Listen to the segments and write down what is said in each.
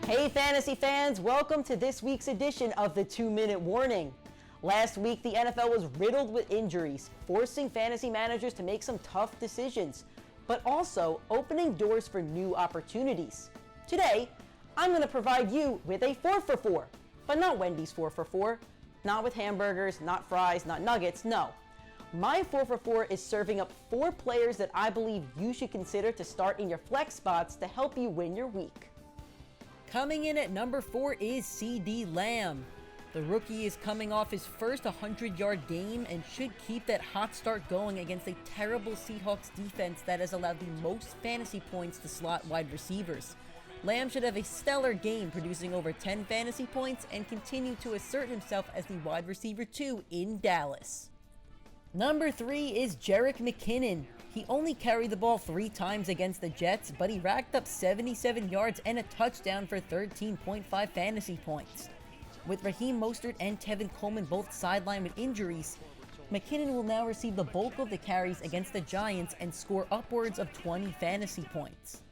Hey fantasy fans, welcome to this week's edition of the 2-Minute Warning. Last week, the NFL was riddled with injuries, forcing fantasy managers to make some tough decisions, but also opening doors for new opportunities. Today, I'm going to provide you with a 4 for 4, but not Wendy's 4 for 4, not with hamburgers, not fries, not nuggets, no. My 4 for 4 is serving up 4 players that I believe you should consider to start in your flex spots to help you win your week. Coming in at number 4 is CeeDee Lamb. The rookie is coming off his first 100-yard game and should keep that hot start going against a terrible Seahawks defense that has allowed the most fantasy points to slot wide receivers. Lamb should have a stellar game, producing over 10 fantasy points and continue to assert himself as the wide receiver 2 in Dallas. Number 3 is Jerick McKinnon. He only carried the ball 3 times against the Jets, but he racked up 77 yards and a touchdown for 13.5 fantasy points. With Raheem Mostert and Tevin Coleman both sidelined with injuries, McKinnon will now receive the bulk of the carries against the Giants and score upwards of 20 fantasy points.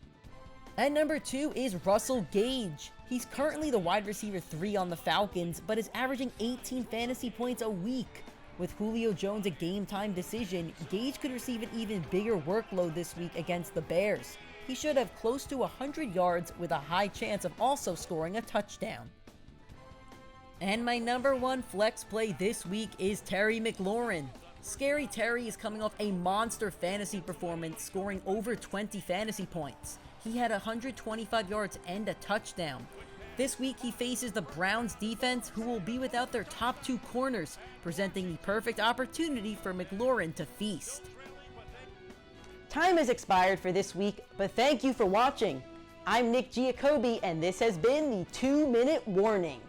At number 2 is Russell Gage. He's currently the wide receiver 3 on the Falcons, but is averaging 18 fantasy points a week. With Julio Jones a game-time decision, Gage could receive an even bigger workload this week against the Bears. He should have close to 100 yards with a high chance of also scoring a touchdown. And my number 1 flex play this week is Terry McLaurin. Scary Terry is coming off a monster fantasy performance, scoring over 20 fantasy points. He had 125 yards and a touchdown. This week he faces the Browns defense, who will be without their top 2 corners, presenting the perfect opportunity for McLaurin to feast. Time has expired for this week, but thank you for watching. I'm Nick Giacobbe, and this has been the 2-Minute Warning.